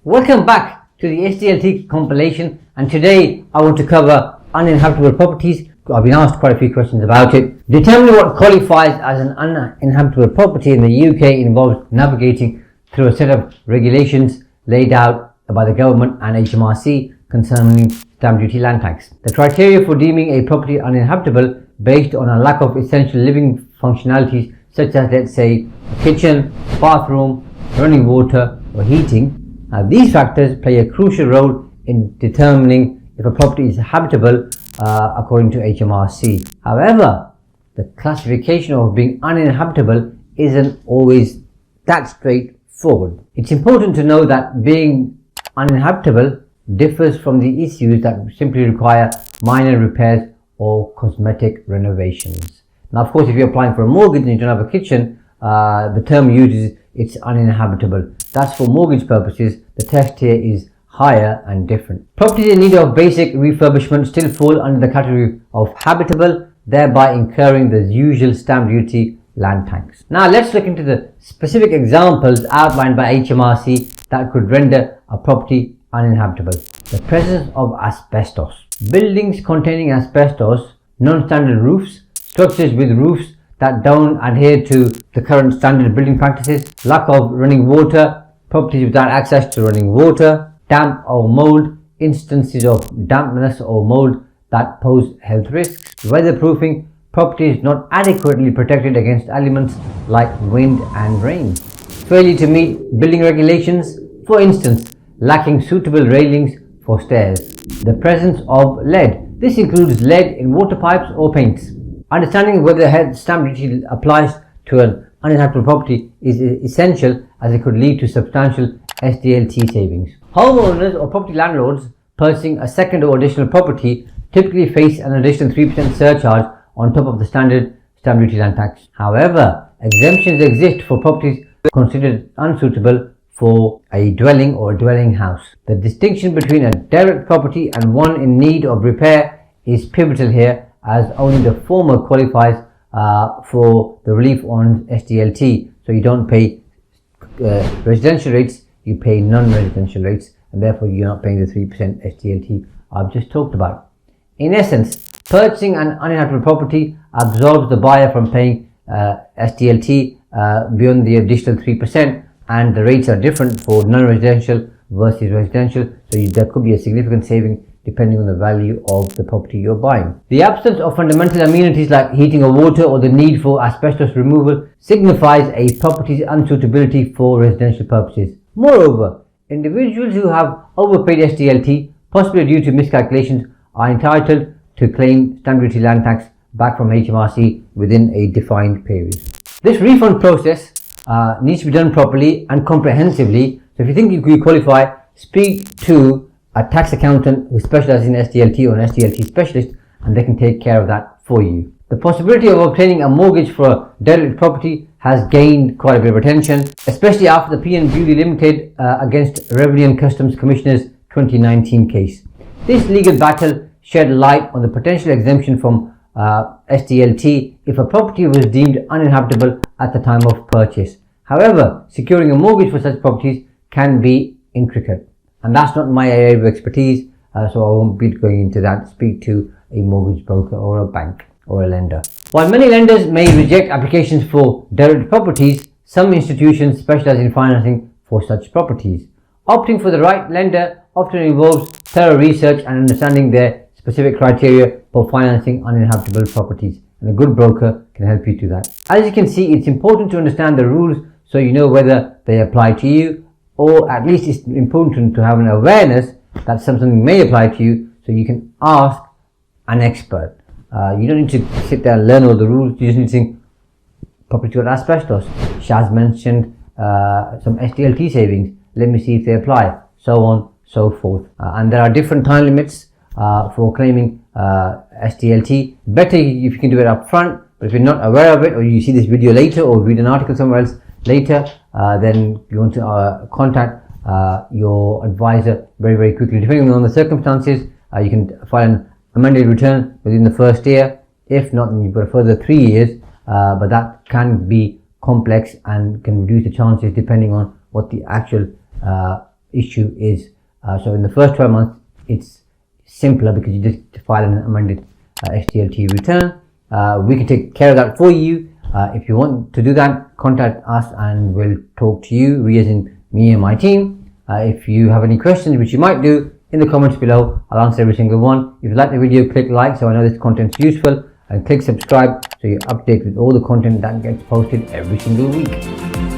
Welcome back to the SDLT compilation, and today I want to cover uninhabitable properties. I've been asked quite a few questions about it. Determining what qualifies as an uninhabitable property in the UK involves navigating through a set of regulations laid out by the government and HMRC concerning stamp duty land tax. The criteria for deeming a property uninhabitable based on a lack of essential living functionalities such as, let's say, a kitchen, bathroom, running water or heating. These factors play a crucial role in determining if a property is habitable according to HMRC. However, the classification of being uninhabitable isn't always that straightforward. It's important to know that being uninhabitable differs from the issues that simply require minor repairs or cosmetic renovations. Now, of course, if you're applying for a mortgage and you don't have a kitchen, the term uses it's uninhabitable. That's for mortgage purposes. The test here is higher and different. Properties in need of basic refurbishment still fall under the category of habitable, thereby incurring the usual stamp duty land tax. Now let's look into the specific examples outlined by HMRC that could render a property uninhabitable. The presence of asbestos. Buildings containing asbestos, non-standard roofs, structures with roofs that don't adhere to the current standard building practices, lack of running water, properties without access to running water, damp or mold, instances of dampness or mold that pose health risks, weatherproofing, properties not adequately protected against elements like wind and rain, failure to meet building regulations, for instance, lacking suitable railings for stairs, the presence of lead. This includes lead in water pipes or paints. Understanding whether stamp duty applies to an uninhabitable property is essential, as it could lead to substantial SDLT savings. Homeowners or property landlords purchasing a second or additional property typically face an additional 3% surcharge on top of the standard stamp duty land tax. However, exemptions exist for properties considered unsuitable for a dwelling or a dwelling house. The distinction between a derelict property and one in need of repair is pivotal here, as only the former qualifies for the relief on SDLT. So you don't pay residential rates, you pay non-residential rates, and therefore you're not paying the 3% SDLT I've just talked about. In essence, purchasing an uninhabitable property absolves the buyer from paying SDLT beyond the additional 3%, and the rates are different for non-residential versus residential, so there could be a significant saving depending on the value of the property you're buying. The absence of fundamental amenities like heating or water, or the need for asbestos removal, signifies a property's unsuitability for residential purposes. Moreover, individuals who have overpaid SDLT, possibly due to miscalculations, are entitled to claim stamp duty land tax back from HMRC within a defined period. This refund process needs to be done properly and comprehensively. So if you think you qualify, speak to a tax accountant who specializes in SDLT or an SDLT specialist, and they can take care of that for you. The possibility of obtaining a mortgage for a derelict property has gained quite a bit of attention, especially after the P&B Limited against Revenue and Customs Commissioner's 2019 case. This legal battle shed light on the potential exemption from SDLT if a property was deemed uninhabitable at the time of purchase. However, securing a mortgage for such properties can be intricate, and that's not my area of expertise, so I won't be going into that. Speak to a mortgage broker or a bank or a lender. While many lenders may reject applications for derelict properties, some institutions specialize in financing for such properties. Opting for the right lender often involves thorough research and understanding their specific criteria for financing uninhabitable properties, and a good broker can help you do that. As you can see, it's important to understand the rules so you know whether they apply to you, or at least it's important to have an awareness that something may apply to you, so you can ask an expert. You don't need to sit there and learn all the rules. You just need to think, property got asbestos. Shaz mentioned some SDLT savings. Let me see if they apply. So on, so forth. And there are different time limits for claiming SDLT. Better if you can do it up front, but if you're not aware of it, or you see this video later, or read an article somewhere else later, then you want to contact your advisor very, very quickly. Depending on the circumstances, you can file an amended return within the first year. If not, then you've got a further 3 years, but that can be complex and can reduce the chances depending on what the actual issue is. So in the first 12 months, it's simpler because you just file an amended SDLT return. We can take care of that for you. If you want to do that, contact us and we'll talk to you, we as in me and my team. If you have any questions, which you might do, in the comments below, I'll answer every single one. If you like the video, click like so I know this content's useful, and click subscribe so you're updated with all the content that gets posted every single week.